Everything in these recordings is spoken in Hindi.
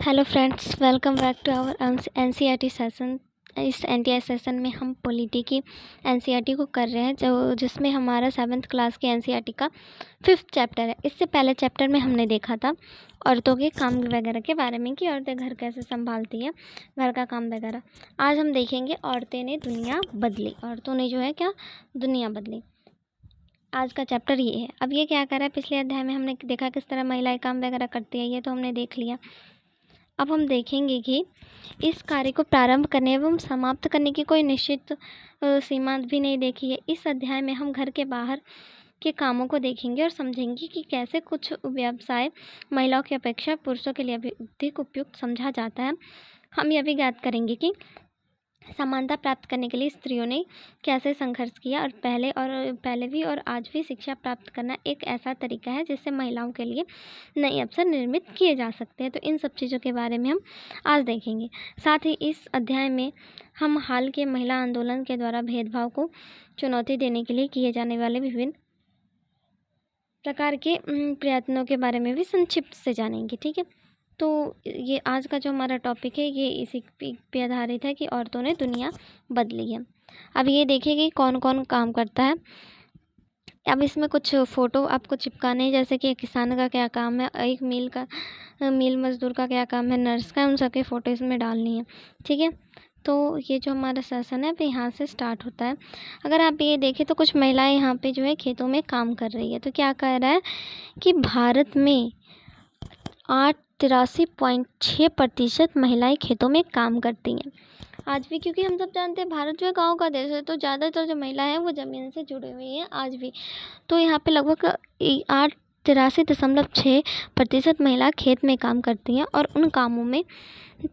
Hello friends, welcome back to our NCERT session. इस एनटीआई सेशन में हम पॉलिटी की एनसीईआरटी को कर रहे हैं, जिसमें हमारा 7th क्लास की एनसीईआरटी का 5th चैप्टर है। इससे पहले चैप्टर में हमने देखा था औरतों के काम वगैरह के बारे में कि औरतें घर कैसे संभालती है, घर का काम वगैरह। आज हम देखेंगे औरतें ने दुनिया बदली। औरतों ने जो है क्या दुनिया बदली। आज का चैप्टर ये है। अब ये क्या कर रहा है, पिछले अध्याय में हमने देखा किस तरह महिलाएं काम वगैरह करती है, ये तो हमने देख लिया। अब हम देखेंगे कि इस कार्य को प्रारंभ करने एवं समाप्त करने की कोई निश्चित सीमा भी नहीं देखी है। इस अध्याय में हम घर के बाहर के कामों को देखेंगे और समझेंगे कि कैसे कुछ व्यवसाय महिलाओं की अपेक्षा पुरुषों के लिए अधिक उपयुक्त समझा जाता है। हम यह भी ज्ञात करेंगे कि समानता प्राप्त करने के लिए स्त्रियों ने कैसे संघर्ष किया और पहले भी और आज भी शिक्षा प्राप्त करना एक ऐसा तरीका है जिससे महिलाओं के लिए नए अवसर निर्मित किए जा सकते हैं। तो इन सब चीज़ों के बारे में हम आज देखेंगे। साथ ही इस अध्याय में हम हाल के महिला आंदोलन के द्वारा भेदभाव को चुनौती देने के लिए किए जाने वाले विभिन्न प्रकार के प्रयत्नों के बारे में भी संक्षिप्त से जानेंगे। ठीक है, तो ये आज का जो हमारा टॉपिक है ये इसी पे आधारित है कि औरतों ने दुनिया बदली है। अब ये देखिए कि कौन कौन काम करता है। अब इसमें कुछ फ़ोटो आपको चिपकाने हैं, जैसे कि एक किसान का क्या काम है, एक मील मज़दूर का क्या काम है, नर्स का, उन सबके फ़ोटो इसमें डालनी है। ठीक है, तो ये जो हमारा सेशन है अब यहाँ से स्टार्ट होता है। अगर आप ये देखें तो कुछ महिलाएं यहाँ पे जो है खेतों में काम कर रही है। तो क्या कह रहा है कि भारत में 83.6% महिलाएं खेतों में काम करती हैं आज भी, क्योंकि हम सब जानते हैं भारत जो है गाँव का देश है, तो ज़्यादातर जो महिलाएं हैं वो ज़मीन से जुड़ी हुई हैं आज भी। तो यहाँ पे लगभग 83.6% महिला खेत में काम करती हैं और उन कामों में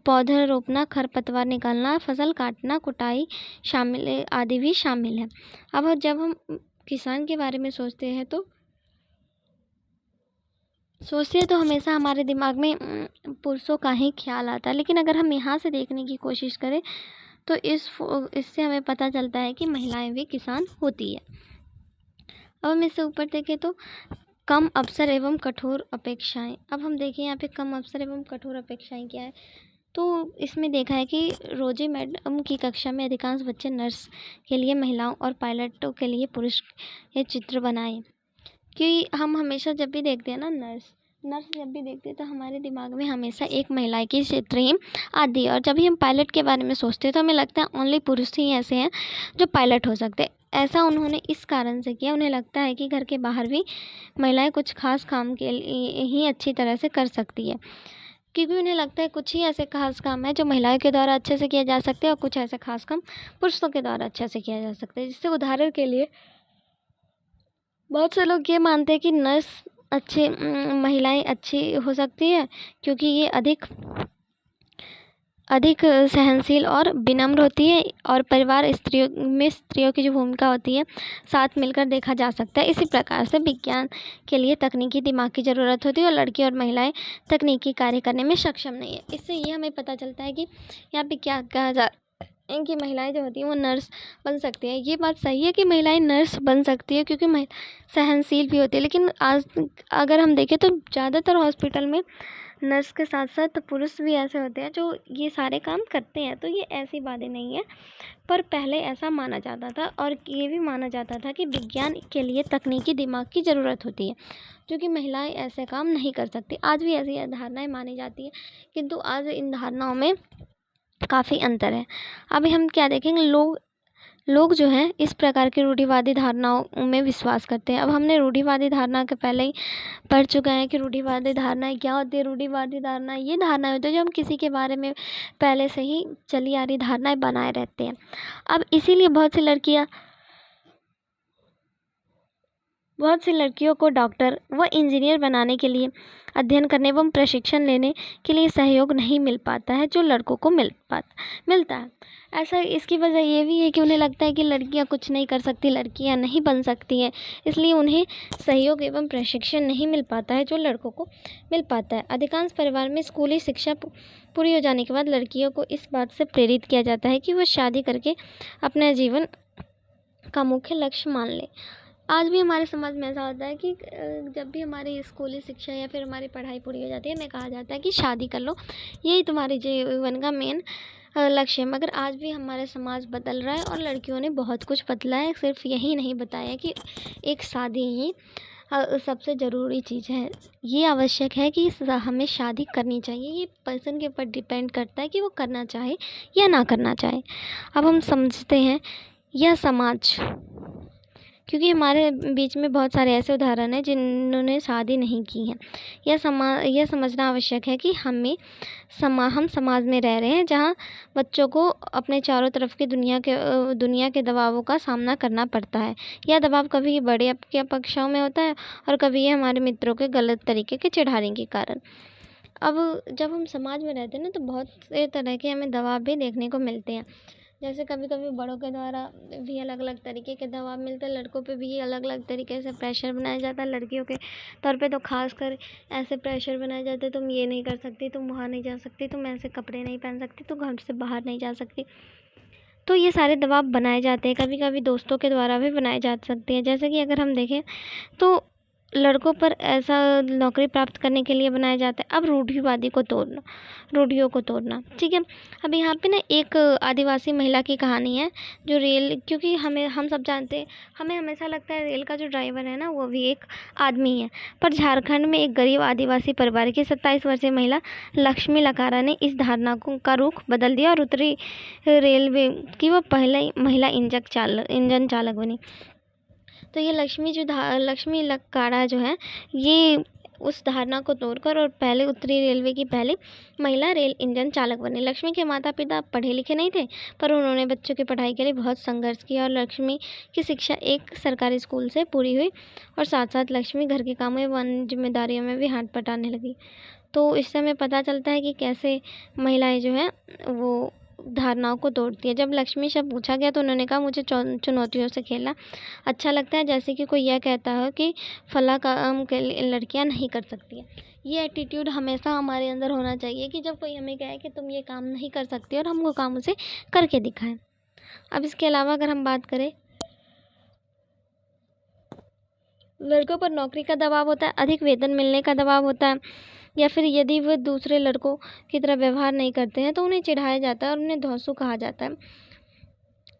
पौधे रोपना, खरपतवार निकालना, फसल काटना, कुटाई शामिल आदि भी शामिल है। अब जब हम किसान के बारे में सोचते हैं तो हमेशा हमारे दिमाग में पुरुषों का ही ख्याल आता है, लेकिन अगर हम यहाँ से देखने की कोशिश करें तो इससे हमें पता चलता है कि महिलाएं भी किसान होती है। अब हम इससे ऊपर देखें तो कम अवसर एवं कठोर अपेक्षाएं। अब हम देखें यहाँ पे कम अवसर एवं कठोर अपेक्षाएं क्या है। तो इसमें देखा है कि रोजी मैडम की कक्षा में अधिकांश बच्चे नर्स के लिए महिलाओं और पायलटों के लिए पुरुष ये चित्र बनाए। कि हम हमेशा जब भी देखते हैं ना नर्स जब भी देखते हैं तो हमारे दिमाग में हमेशा एक महिला की चित्र ही आती है। और जब भी हम पायलट के बारे में सोचते हैं तो हमें लगता है ओनली पुरुष ही ऐसे हैं जो पायलट हो सकते हैं। ऐसा उन्होंने इस कारण से किया, उन्हें लगता है कि घर के बाहर भी महिलाएं कुछ खास काम के लिए ही अच्छी तरह से कर सकती है, क्योंकि उन्हें लगता है कुछ ही ऐसे खास काम है जो महिलाओं के द्वारा अच्छे से किया जा सकते हैं और कुछ ऐसे खास काम पुरुषों के द्वारा अच्छे से किया जा सकता है। जिससे उदाहरण के लिए बहुत से लोग ये मानते हैं कि महिलाएं अच्छी हो सकती है क्योंकि ये अधिक सहनशील और विनम्र होती है और परिवार स्त्रियों की जो भूमिका होती है साथ मिलकर देखा जा सकता है। इसी प्रकार से विज्ञान के लिए तकनीकी दिमाग की ज़रूरत होती है और लड़की और महिलाएं तकनीकी कार्य करने में सक्षम नहीं है। इससे ये हमें पता चलता है कि यहाँ पे क्या कहा जा कि महिलाएं जो होती हैं वो नर्स बन सकती हैं। ये बात सही है कि महिलाएं नर्स बन सकती है क्योंकि महिला सहनशील भी होती है, लेकिन आज अगर हम देखें तो ज़्यादातर हॉस्पिटल में नर्स के साथ साथ पुरुष भी ऐसे होते हैं जो ये सारे काम करते हैं। तो ये ऐसी बातें नहीं है, पर पहले ऐसा माना जाता था और ये भी माना जाता था कि विज्ञान के लिए तकनीकी दिमाग की ज़रूरत होती है, जो कि महिलाएं ऐसे काम नहीं कर सकती। आज भी ऐसी धारणाएं मानी जाती है, किंतु आज इन धारणाओं में काफ़ी अंतर है। अभी हम क्या देखेंगे, लोग जो हैं इस प्रकार की रूढ़िवादी धारणाओं में विश्वास करते हैं। अब हमने रूढ़िवादी धारणा के पहले ही पढ़ चुका है कि रूढ़िवादी धारणाएं क्या होती है। रूढ़िवादी धारणा ये धारणाएं होती है जो हम किसी के बारे में पहले से ही चली आ रही धारणाएं बनाए रहते हैं। अब इसीलिए बहुत सी लड़कियों को डॉक्टर व इंजीनियर बनाने के लिए अध्ययन करने एवं प्रशिक्षण लेने के लिए सहयोग नहीं मिल पाता है जो लड़कों को मिलता है। ऐसा इसकी वजह ये भी है कि उन्हें लगता है कि लड़कियां कुछ नहीं कर सकती, लड़कियां नहीं बन सकती हैं, इसलिए उन्हें सहयोग एवं प्रशिक्षण नहीं मिल पाता है जो लड़कों को मिल पाता है। अधिकांश परिवार में स्कूली शिक्षा पूरी हो जाने के बाद लड़कियों को इस बात से प्रेरित किया जाता है कि वह शादी करके अपना जीवन का मुख्य लक्ष्य मान ले। आज भी हमारे समाज में ऐसा होता है कि जब भी हमारी स्कूली शिक्षा या फिर हमारी पढ़ाई पूरी हो जाती है, हमें कहा जाता है कि शादी कर लो, यही तुम्हारे जीवन का मेन लक्ष्य है। मगर आज भी हमारा समाज बदल रहा है और लड़कियों ने बहुत कुछ बदला है। सिर्फ यही नहीं बताया कि एक शादी ही सबसे ज़रूरी चीज़ है। ये आवश्यक है कि हमें शादी करनी चाहिए। ये पर्सन के ऊपर डिपेंड करता है कि वो करना चाहे या ना करना चाहे। अब हम समझते हैं यह समाज, क्योंकि हमारे बीच में बहुत सारे ऐसे उदाहरण हैं जिन्होंने शादी नहीं की है। यह समझना आवश्यक है कि हम समाज में रह रहे हैं जहाँ बच्चों को अपने चारों तरफ की दुनिया के दबावों का सामना करना पड़ता है। यह दबाव कभी बड़े के पक्षों में होता है और कभी ये हमारे मित्रों के गलत तरीके के चिढ़ाने के कारण। अब जब हम समाज में रहते हैं ना, तो बहुत से तरह के हमें दबाव भी देखने को मिलते हैं। जैसे कभी कभी बड़ों के द्वारा भी अलग अलग तरीके के दबाव मिलते हैं, लड़कों पे भी अलग अलग तरीके से प्रेशर बनाया जाता है। लड़कियों के तौर पे तो खास कर ऐसे प्रेशर बनाए जाते हैं, तुम ये नहीं कर सकती, तुम वहाँ नहीं जा सकती, तुम ऐसे कपड़े नहीं पहन सकती, तुम घर से बाहर नहीं जा सकती। तो ये सारे दबाव बनाए जाते हैं, कभी कभी दोस्तों के द्वारा भी बनाए जा सकते हैं। जैसे कि अगर हम देखें तो लड़कों पर ऐसा नौकरी प्राप्त करने के लिए बनाया जाता है। अब रूढ़ियों को तोड़ना, ठीक है। अब यहाँ पे ना एक आदिवासी महिला की कहानी है जो क्योंकि हम सब जानते हैं, हमें हमेशा लगता है रेल का जो ड्राइवर है ना वो भी एक आदमी है। पर झारखंड में एक गरीब आदिवासी परिवार की 27 वर्षीय महिला लक्ष्मी लकारा ने इस धारणा का रुख बदल दिया और उत्तरी रेलवे की वो पहली महिला इंजन चालक बनी। तो ये लक्ष्मी लकाड़ा जो है, ये उस धारणा को तोड़कर और पहले उत्तरी रेलवे की पहली महिला रेल इंजन चालक बनी। लक्ष्मी के माता पिता पढ़े लिखे नहीं थे, पर उन्होंने बच्चों की पढ़ाई के लिए बहुत संघर्ष किया और लक्ष्मी की शिक्षा एक सरकारी स्कूल से पूरी हुई और साथ साथ लक्ष्मी घर के कामों एवं जिम्मेदारियों में भी हाथ बटाने लगी। तो इससे हमें पता चलता है कि कैसे महिलाएं जो है वो धारणाओं को तोड़ती है। जब लक्ष्मी से पूछा गया तो उन्होंने कहा, मुझे चुनौतियों से खेलना अच्छा लगता है, जैसे कि कोई यह कहता है कि फला काम के लिए लड़कियां नहीं कर सकती है। ये एटीट्यूड हमेशा हमारे अंदर होना चाहिए कि जब कोई हमें कहे कि तुम ये काम नहीं कर सकती और हम वो काम उसे करके दिखाएं। अब इसके अलावा अगर हम बात करें, लड़कों पर नौकरी का दबाव होता है, अधिक वेतन मिलने का दबाव होता है, या फिर यदि वह दूसरे लड़कों की तरह व्यवहार नहीं करते हैं तो उन्हें चिढ़ाया जाता है और उन्हें धौंसू कहा जाता है।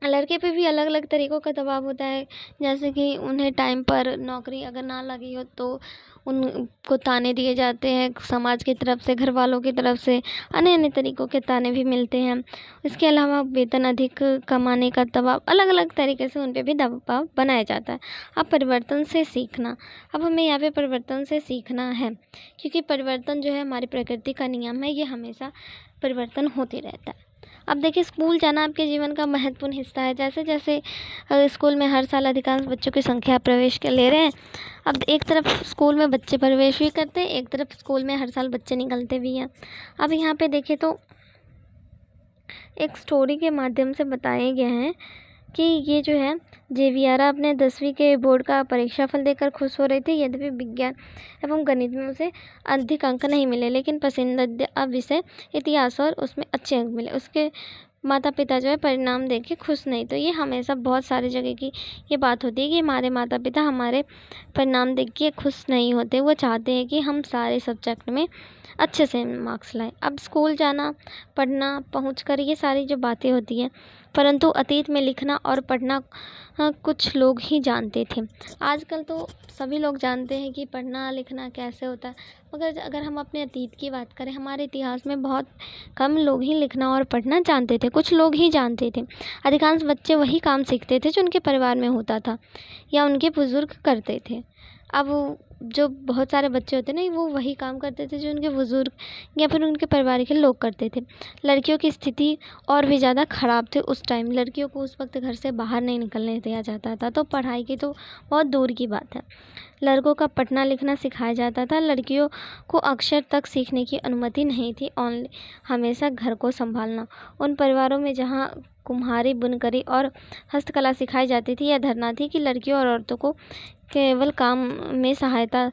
लड़के पे भी अलग अलग तरीक़ों का दबाव होता है, जैसे कि उन्हें टाइम पर नौकरी अगर ना लगी हो तो उनको ताने दिए जाते हैं समाज की तरफ से, घर वालों की तरफ से, अन्य अन्य तरीक़ों के ताने भी मिलते हैं। इसके अलावा वेतन अधिक कमाने का दबाव, अलग अलग तरीके से उन पर भी दबाव बनाया जाता है। अब परिवर्तन से सीखना, अब हमें यहाँ पे परिवर्तन से सीखना है, क्योंकि परिवर्तन जो है हमारी प्रकृति का नियम है, ये हमेशा परिवर्तन होते रहता है। अब देखिए, स्कूल जाना आपके जीवन का महत्वपूर्ण हिस्सा है। जैसे जैसे स्कूल में हर साल अधिकांश बच्चों की संख्या प्रवेश के ले रहे हैं। अब एक तरफ स्कूल में बच्चे प्रवेश भी करते हैं, एक तरफ स्कूल में हर साल बच्चे निकलते भी हैं। अब यहाँ पे देखें तो एक स्टोरी के माध्यम से बताए गए हैं कि ये जो है जेवियारा अपने 10वीं के बोर्ड का परीक्षाफल देकर खुश हो रही थी। यद्यपि विज्ञान एवं गणित में उसे अधिक अंक नहीं मिले, लेकिन पसंदीदा विषय इतिहास और उसमें अच्छे अंक मिले। उसके माता पिता जो है परिणाम देख के खुश नहीं। तो ये हमेशा बहुत सारी जगह की ये बात होती है कि हमारे माता पिता हमारे परिणाम देख के खुश नहीं होते, वो चाहते हैं कि हम सारे सब्जेक्ट में अच्छे से मार्क्स लाएं। अब स्कूल जाना, पढ़ना, पहुंचकर ये सारी जो बातें होती हैं, परंतु अतीत में लिखना और पढ़ना कुछ लोग ही जानते थे। आजकल तो सभी लोग जानते हैं कि पढ़ना लिखना कैसे होता है, मगर अगर हम अपने अतीत की बात करें, हमारे इतिहास में बहुत कम लोग ही लिखना और पढ़ना जानते थे, कुछ लोग ही जानते थे। अधिकांश बच्चे वही काम सीखते थे जो उनके परिवार में होता था या उनके बुज़ुर्ग करते थे। अब जो बहुत सारे बच्चे होते ना, वो वही काम करते थे जो उनके बुज़ुर्ग या फिर उनके परिवार के लोग करते थे। लड़कियों की स्थिति और भी ज़्यादा ख़राब थी उस टाइम। लड़कियों को उस वक्त घर से बाहर नहीं निकलने दिया जाता था, तो पढ़ाई की तो बहुत दूर की बात है। लड़कों का पढ़ना लिखना सिखाया जाता था, लड़कियों को अक्षर तक सीखने की अनुमति नहीं थी। हमेशा घर को संभालना। उन परिवारों में जहाँ कुम्हारी, बुनकरी और हस्तकला सिखाई जाती थी, यह धारणा थी कि लड़कियों और औरतों को केवल काम में सहायता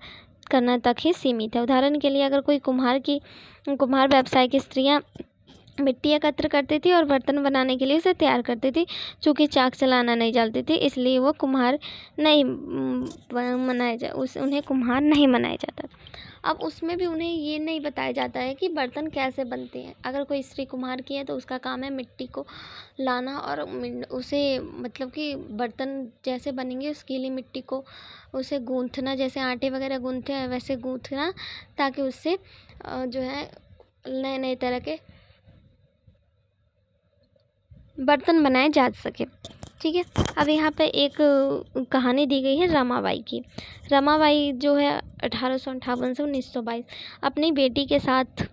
करना तक ही सीमित है। उदाहरण के लिए, अगर कोई कुम्हार व्यवसाय की स्त्रियाँ मिट्टी एकत्र करती थी और बर्तन बनाने के लिए उसे तैयार करती थी। चूँकि चाक चलाना नहीं जानती थी, इसलिए वो कुम्हार नहीं उन्हें कुम्हार नहीं मनाया जाता। अब उसमें भी उन्हें ये नहीं बताया जाता है कि बर्तन कैसे बनते हैं। अगर कोई स्त्री कुम्हार की है तो उसका काम है मिट्टी को लाना और उसे मतलब कि बर्तन जैसे बनेंगे उसके लिए मिट्टी को उसे गूँथना, जैसे आटे वगैरह गूँथते हैं वैसे गूँथना, ताकि उससे जो है नए नए तरह के बर्तन बनाए जा सके। ठीक है, अब यहाँ पे एक कहानी दी गई है रमाबाई की। रमाबाई जो है 1858 से 1922 अपनी बेटी के साथ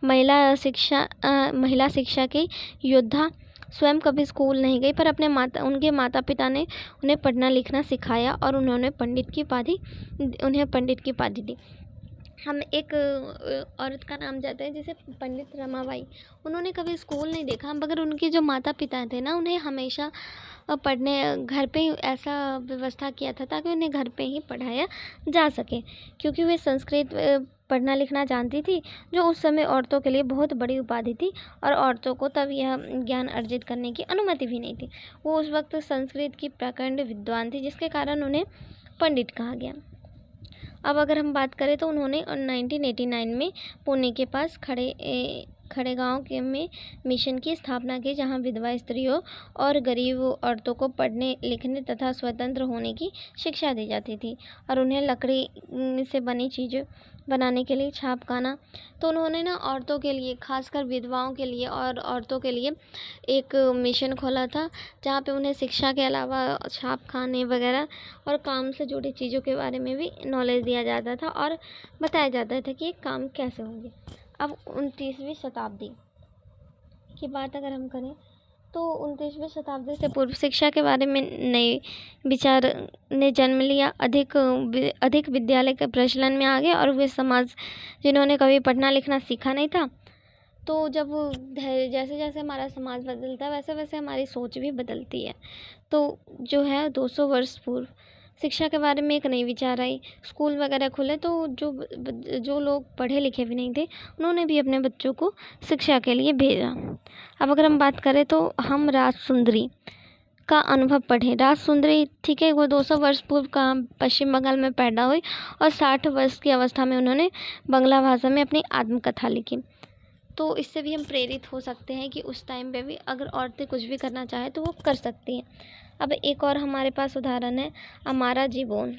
महिला शिक्षा की योद्धा। स्वयं कभी स्कूल नहीं गई, पर उनके माता पिता ने उन्हें पढ़ना लिखना सिखाया और उन्हें पंडित की उपाधि दी। हम एक औरत का नाम जानते हैं जिसे पंडित रमाबाई। उन्होंने कभी स्कूल नहीं देखा, मगर उनके जो माता पिता थे ना, उन्हें हमेशा पढ़ने घर पे ही ऐसा व्यवस्था किया था ताकि उन्हें घर पे ही पढ़ाया जा सके, क्योंकि वे संस्कृत पढ़ना लिखना जानती थी, जो उस समय औरतों के लिए बहुत बड़ी उपाधि थी और औरतों को तब यह ज्ञान अर्जित करने की अनुमति भी नहीं थी। वो उस वक्त संस्कृत की प्रकांड विद्वान थी, जिसके कारण उन्हें पंडित कहा गया। अब अगर हम बात करें तो उन्होंने 1989 में पुणे के पास खड़ेगांव में मिशन की स्थापना की, जहां विधवा स्त्रियों और गरीब औरतों को पढ़ने लिखने तथा स्वतंत्र होने की शिक्षा दी जाती थी और उन्हें लकड़ी से बनी चीज़ें बनाने के लिए छापखाना। तो उन्होंने ना औरतों के लिए, खासकर विधवाओं के लिए और औरतों के लिए एक मिशन खोला था, जहाँ पे उन्हें शिक्षा के अलावा छापखाने वगैरह और काम से जुड़ी चीज़ों के बारे में भी नॉलेज दिया जाता था और बताया जाता था कि ये काम कैसे होंगे। अब 29वीं शताब्दी की बात अगर हम करें तो 29वीं शताब्दी से पूर्व शिक्षा के बारे में नए विचार ने जन्म लिया। अधिक विद्यालय के प्रचलन में आ गए और वे समाज जिन्होंने कभी पढ़ना लिखना सीखा नहीं था, तो जब जैसे जैसे हमारा समाज बदलता है वैसे वैसे हमारी सोच भी बदलती है। तो जो है 200 वर्ष पूर्व शिक्षा के बारे में एक नई विचार आई। स्कूल वगैरह खुले तो जो लोग पढ़े लिखे भी नहीं थे, उन्होंने भी अपने बच्चों को शिक्षा के लिए भेजा। अब अगर हम बात करें तो हम राजसुंदरी का अनुभव पढ़ें। राजसुंदरी, ठीक है, वो 200 वर्ष पूर्व का पश्चिम बंगाल में पैदा हुई और 60 वर्ष की अवस्था में उन्होंने बांग्ला भाषा में अपनी आत्मकथा लिखी। तो इससे भी हम प्रेरित हो सकते हैं कि उस टाइम पे भी अगर औरतें कुछ भी करना चाहे तो वो कर सकती हैं। अब एक और हमारे पास उदाहरण है अमारा जीवन,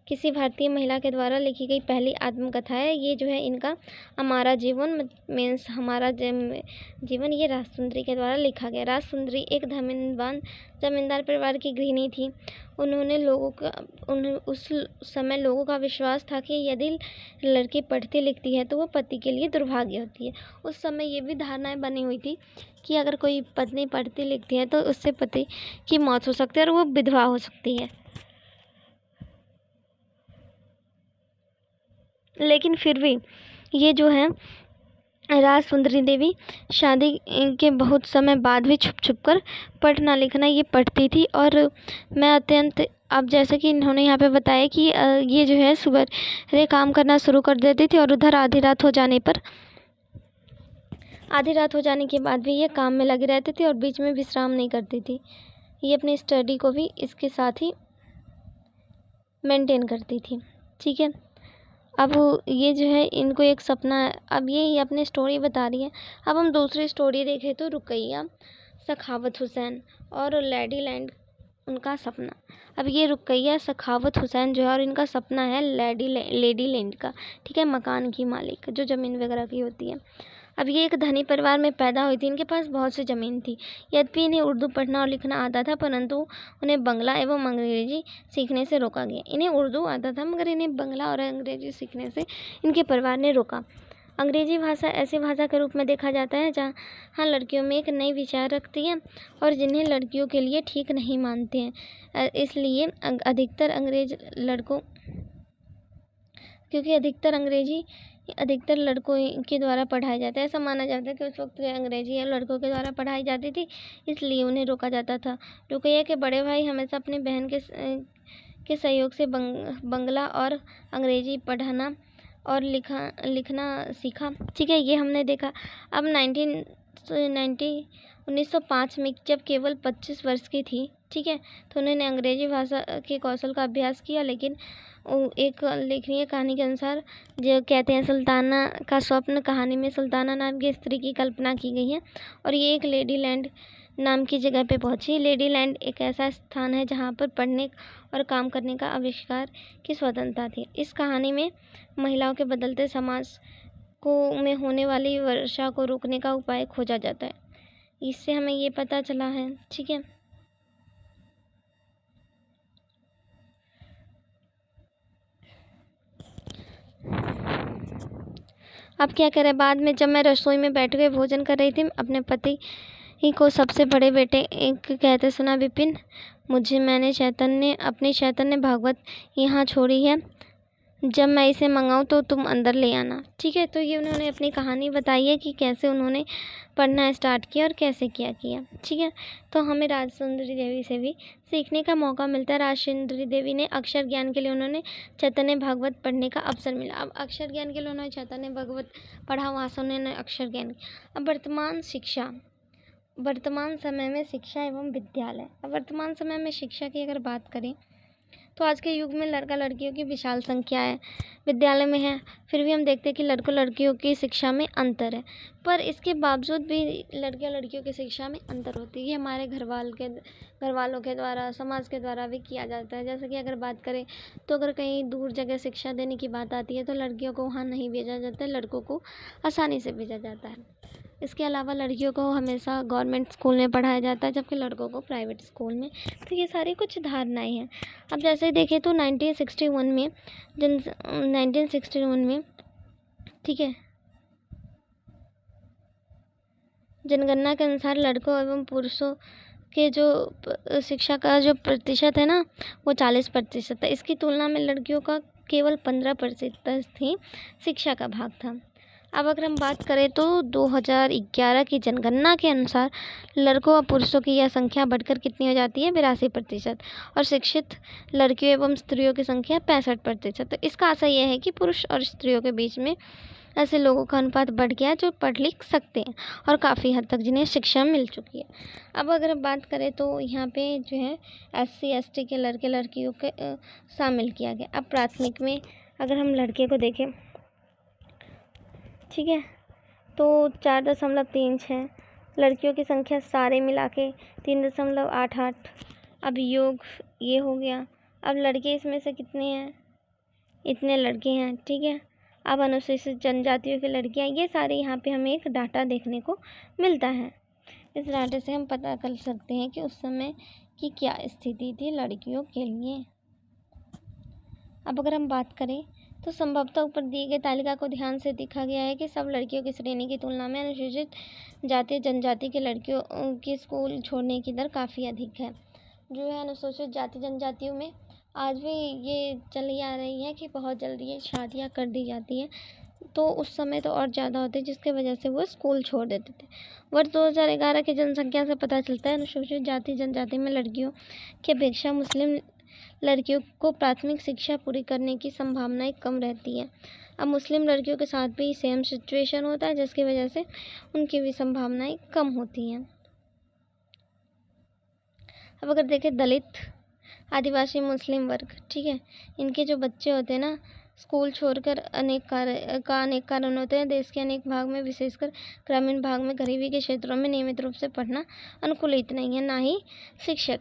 किसी भारतीय महिला के द्वारा लिखी गई पहली आत्मकथा है। ये जो है इनका अमारा जीवन मीन्स हमारा जीवन, ये राजसुंदरी के द्वारा लिखा गया। राजसुंदरी एक जमींदार परिवार की गृहिणी थी। उस समय लोगों का विश्वास था कि यदि लड़की पढ़ती लिखती है तो वो पति के लिए दुर्भाग्य होती है। उस समय ये भी धारणाएं बनी हुई थी कि अगर कोई पत्नी पढ़ती लिखती है तो उससे पति की मौत हो सकती है और वो विधवा हो सकती है। लेकिन फिर भी ये जो है राजसुंदरी देवी शादी के बहुत समय बाद भी छुप छुप कर पढ़ना लिखना ये पढ़ती थी। और मैं अत्यंत, अब जैसे कि इन्होंने यहाँ पे बताया कि ये जो है सुबह काम करना शुरू कर देती थी और उधर आधी रात हो जाने के बाद भी ये काम में लगी रहती थी और बीच में विश्राम नहीं करती थी। ये अपनी स्टडी को भी इसके साथ ही मेंटेन करती थी। ठीक है, अब ये जो है इनको एक सपना है। अब ये अपनी स्टोरी बता रही है। अब हम दूसरी स्टोरी देखें तो रुकैया सखावत हुसैन और लेडी लैंड, उनका सपना। अब ये रुकैया सखावत हुसैन जो है और इनका सपना है लेडी लैंड का, ठीक है, मकान की मालिक जो ज़मीन वगैरह की होती है। अब ये एक धनी परिवार में पैदा हुई थी। इनके पास बहुत सी ज़मीन थी। यद्यपि इन्हें उर्दू पढ़ना और लिखना आता था, परंतु उन्हें बंगला एवं अंग्रेजी सीखने से रोका गया। इन्हें उर्दू आता था मगर इन्हें बंगला और अंग्रेजी सीखने से इनके परिवार ने रोका। अंग्रेजी भाषा ऐसी भाषा के रूप में देखा जाता है जहाँ लड़कियों में एक नई विचार रखती है और जिन्हें लड़कियों के लिए ठीक नहीं मानते हैं। इसलिए अधिकतर अंग्रेजी अधिकतर लड़कों के द्वारा पढ़ाया जाता है। ऐसा माना जाता है कि उस वक्त अंग्रेजी लड़कों के द्वारा पढ़ाई जाती थी, इसलिए उन्हें रोका जाता था। रुकैया के बड़े भाई हमेशा अपनी बहन के सहयोग से बंगला और अंग्रेजी पढ़ना और लिखना सीखा। ठीक है, ये हमने देखा। अब 1905 में जब केवल 25 वर्ष की थी, ठीक है, तो उन्होंने अंग्रेजी भाषा के कौशल का अभ्यास किया। लेकिन एक लेखनीय कहानी के अनुसार जो कहते हैं सुल्ताना का स्वप्न, कहानी में सुल्ताना नाम की स्त्री की कल्पना की गई है और ये एक लेडी लैंड नाम की जगह पे पहुंची। लेडी लैंड एक ऐसा स्थान है जहां पर पढ़ने और काम करने का आविष्कार की स्वतंत्रता थी। इस कहानी में महिलाओं के बदलते समाज में होने वाली वर्षा को रोकने का उपाय खोजा जाता है। इससे हमें ये पता चला है, ठीक है। अब क्या करें, बाद में जब मैं रसोई में बैठ के भोजन कर रही थी, अपने पति ही को सबसे बड़े बेटे एक कहते सुना, विपिन मैंने चैतन्य भागवत यहाँ छोड़ी है, जब मैं इसे मंगाऊँ तो तुम अंदर ले आना, ठीक है। तो ये उन्होंने अपनी कहानी बताई है कि कैसे उन्होंने पढ़ना स्टार्ट किया और कैसे क्या किया, ठीक है। तो हमें राजसुंदरी देवी से भी सीखने का मौका मिलता है। राजसुंदरी देवी ने अक्षर ज्ञान के लिए उन्होंने चैतन्य भागवत पढ़ने का अवसर मिला। अब अक्षर ज्ञान के लिए उन्होंने चैतन्य भागवत पढ़ा, वहाँ से उन्होंने अक्षर ज्ञान। अब वर्तमान समय में शिक्षा एवं विद्यालय। अब वर्तमान समय में शिक्षा की अगर बात करें तो आज के युग में लड़का लड़कियों की विशाल संख्या है, विद्यालय में है, फिर भी हम देखते हैं कि लड़कों लड़कियों की शिक्षा में अंतर है। पर इसके बावजूद भी लड़के लड़कियों की शिक्षा में अंतर होती है। ये हमारे घर वालों के द्वारा, समाज के द्वारा भी किया जाता है। जैसे कि अगर बात करें तो अगर कहीं दूर जगह शिक्षा देने की बात आती है तो लड़कियों को वहाँ नहीं भेजा जाता है, लड़कों को आसानी से भेजा जाता है। इसके अलावा लड़कियों को हमेशा गवर्नमेंट स्कूल में पढ़ाया जाता है, जबकि लड़कों को प्राइवेट स्कूल में। तो ये सारी कुछ धारणाएं हैं। अब जैसे ही देखें तो 1961 में, ठीक है, जनगणना के अनुसार लड़कों एवं पुरुषों के जो शिक्षा का जो प्रतिशत है ना, वो 40% है। इसकी तुलना में लड़कियों का केवल 15% ही शिक्षा का भाग था। अब अगर हम बात करें तो 2011 की जनगणना के अनुसार लड़कों और पुरुषों की यह संख्या बढ़कर कितनी हो जाती है, 82%, और शिक्षित लड़कियों एवं स्त्रियों की संख्या 65%। तो इसका आशय यह है कि पुरुष और स्त्रियों के बीच में ऐसे लोगों का अनुपात बढ़ गया है जो पढ़ लिख सकते हैं और काफ़ी हद तक जिन्हें शिक्षा मिल चुकी है। अब अगर हम बात करें तो यहाँ पे जो है SC ST के लड़के लड़कियों के शामिल किया गया। अब प्राथमिक में अगर हम लड़के को देखें, ठीक है, तो 4.36, लड़कियों की संख्या सारे मिला के 3.88। अब योग ये हो गया। अब लड़के इसमें से कितने हैं, इतने लड़के हैं, ठीक है। अब अनुसूचित जनजातियों की लड़कियां, ये सारे यहाँ पे हमें एक डाटा देखने को मिलता है। इस डाटे से हम पता कर सकते हैं कि उस समय की क्या स्थिति थी लड़कियों के लिए। अब अगर हम बात करें तो संभवतः ऊपर दी गई तालिका को ध्यान से देखा गया है कि सब लड़कियों की श्रेणी की तुलना में अनुसूचित जाति जनजाति की लड़कियों की स्कूल छोड़ने की दर काफ़ी अधिक है। जो है अनुसूचित जाति जनजातियों में आज भी ये चली आ रही है कि बहुत जल्दी ये शादियाँ कर दी जाती हैं, तो उस समय तो और ज़्यादा होते, जिसकी वजह से वो स्कूल छोड़ देते थे। वर्ष 2011 की जनसंख्या से पता चलता है अनुसूचित जाति जनजाति में लड़कियों की अपेक्षा मुस्लिम लड़कियों को प्राथमिक शिक्षा पूरी करने की संभावनाएं कम रहती है। अब मुस्लिम लड़कियों के साथ भी सेम सिचुएशन होता है, जिसकी वजह से उनकी भी संभावनाएं कम होती हैं। अब अगर देखें दलित, आदिवासी, मुस्लिम वर्ग, ठीक है, इनके जो बच्चे होते हैं ना, स्कूल छोड़कर अनेक कारण होते हैं। देश के अनेक भाग में, विशेषकर ग्रामीण भाग में, गरीबी के क्षेत्रों में नियमित रूप से पढ़ना अनुकूलित नहीं है, ना ही शिक्षक।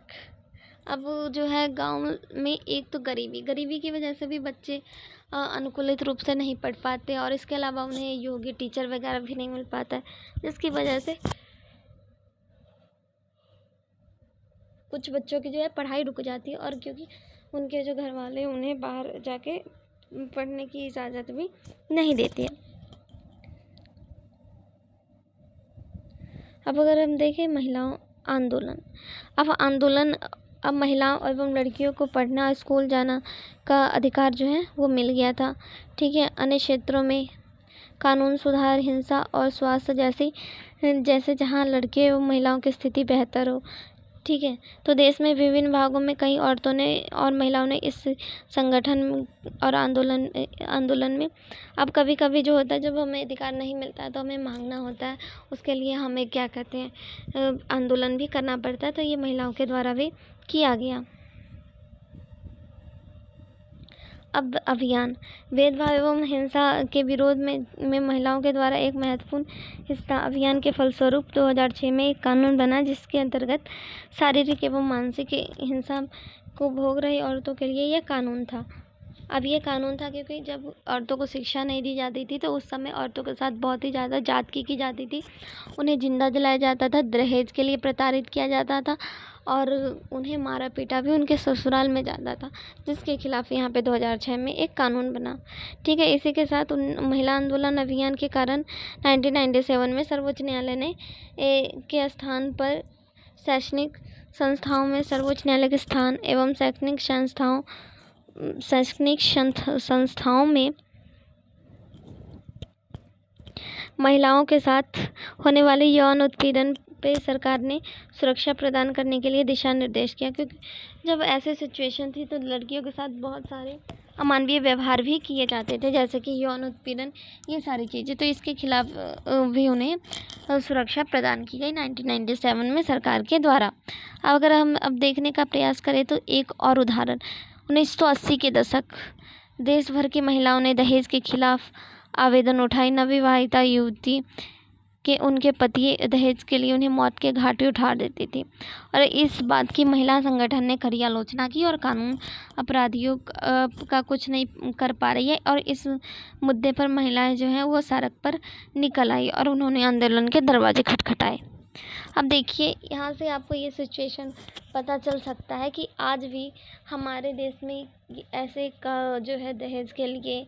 अब जो है गांव में एक तो गरीबी की वजह से भी बच्चे अनुकूलित रूप से नहीं पढ़ पाते, और इसके अलावा उन्हें योग्य टीचर वगैरह भी नहीं मिल पाता है, जिसकी वजह से कुछ बच्चों की जो है पढ़ाई रुक जाती है, और क्योंकि उनके जो घर वाले उन्हें बाहर जाके पढ़ने की इजाज़त भी नहीं देते हैं। अब अगर हम देखें महिलाओं आंदोलन, अब महिलाओं एवं लड़कियों को पढ़ना, स्कूल जाना का अधिकार जो है वो मिल गया था, ठीक है। अन्य क्षेत्रों में कानून सुधार, हिंसा और स्वास्थ्य जैसे जहाँ लड़के एवं महिलाओं की स्थिति बेहतर हो, ठीक है। तो देश में विभिन्न भागों में कई औरतों ने और महिलाओं ने इस संगठन और आंदोलन में अब कभी कभी जो होता है, जब हमें अधिकार नहीं मिलता है तो हमें मांगना होता है, उसके लिए हमें क्या कहते हैं, आंदोलन भी करना पड़ता है। तो ये महिलाओं के द्वारा भी किया गया। अब अभियान भेदभाव एवं हिंसा के विरोध में महिलाओं के द्वारा एक महत्वपूर्ण हिस्सा अभियान के फलस्वरूप 2006 में एक कानून बना, जिसके अंतर्गत शारीरिक एवं मानसिक हिंसा को भोग रही औरतों के लिए यह कानून था। अब ये कानून था क्योंकि जब औरतों को शिक्षा नहीं दी जाती थी तो उस समय औरतों के साथ बहुत ही ज़्यादा जात की जाती थी। उन्हें जिंदा जलाया जाता था, दहेज के लिए प्रताड़ित किया जाता था और उन्हें मारा पीटा भी उनके ससुराल में जाता था, जिसके खिलाफ यहाँ पे 2006 में एक कानून बना। ठीक है। इसी के साथ महिला आंदोलन अभियान के कारण 1997 में सर्वोच्च न्यायालय ने के स्थान पर शैक्षणिक संस्थाओं में सर्वोच्च न्यायालय के स्थान एवं शैक्षणिक संस्थाओं में महिलाओं के साथ होने वाले यौन उत्पीड़न पे सरकार ने सुरक्षा प्रदान करने के लिए दिशा निर्देश किया, क्योंकि जब ऐसे सिचुएशन थी तो लड़कियों के साथ बहुत सारे अमानवीय व्यवहार भी किए जाते थे, जैसे कि यौन उत्पीड़न, ये सारी चीज़ें। तो इसके खिलाफ भी उन्हें सुरक्षा प्रदान की गई 1997 में सरकार के द्वारा। अगर हम अब देखने का प्रयास करें तो एक और उदाहरण 1980 के दशक, देश भर की महिलाओं ने दहेज के खिलाफ आवेदन उठाई। नवविवाहिता युवती के उनके पति दहेज के लिए उन्हें मौत के घाट उठा देती थी, और इस बात की महिला संगठन ने कड़ी आलोचना की और कानून अपराधियों का कुछ नहीं कर पा रही है। और इस मुद्दे पर महिलाएं जो हैं वो सड़क पर निकल आई और उन्होंने आंदोलन के दरवाजे खटखटाए। अब देखिए, यहाँ से आपको ये सिचुएशन पता चल सकता है कि आज भी हमारे देश में ऐसे का जो है दहेज के लिए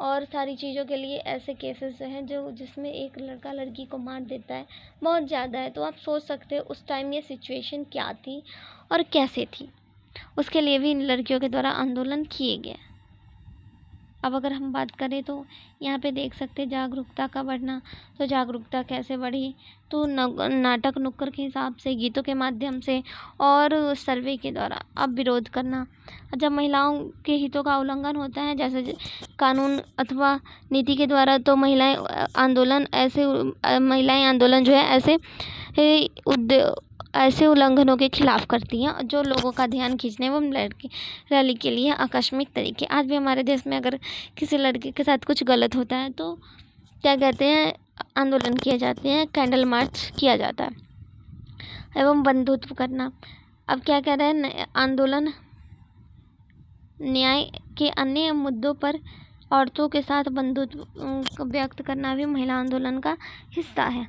और सारी चीज़ों के लिए ऐसे केसेस हैं जो जिसमें एक लड़का लड़की को मार देता है, बहुत ज़्यादा है। तो आप सोच सकते हो उस टाइम ये सिचुएशन क्या थी और कैसे थी। उसके लिए भी इन लड़कियों के द्वारा आंदोलन किए गए। अब अगर हम बात करें तो यहाँ पे देख सकते हैं जागरूकता का बढ़ना। तो जागरूकता कैसे बढ़ी, तो नाटक नुक्कड़ के हिसाब से, गीतों के माध्यम से और सर्वे के द्वारा। अब विरोध करना, जब महिलाओं के हितों का उल्लंघन होता है जैसे कानून अथवा नीति के द्वारा, तो महिलाएं आंदोलन जो है ऐसे उल्लंघनों के खिलाफ करती हैं जो लोगों का ध्यान खींचने एवं रैली के लिए आकस्मिक तरीके। आज भी हमारे देश में अगर किसी लड़के के साथ कुछ गलत होता है तो क्या कहते हैं, आंदोलन किए जाते हैं, कैंडल मार्च किया जाता है। एवं बंधुत्व करना, अब क्या कह रहे हैं, आंदोलन न्याय के अन्य मुद्दों पर औरतों के साथ बंधुत्व व्यक्त करना भी महिला आंदोलन का हिस्सा है।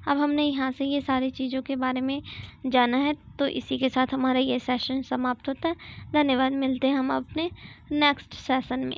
अब हमने यहाँ से ये सारी चीज़ों के बारे में जाना है। तो इसी के साथ हमारा ये सेशन समाप्त होता है। धन्यवाद। मिलते हैं हम अपने नेक्स्ट सेशन में।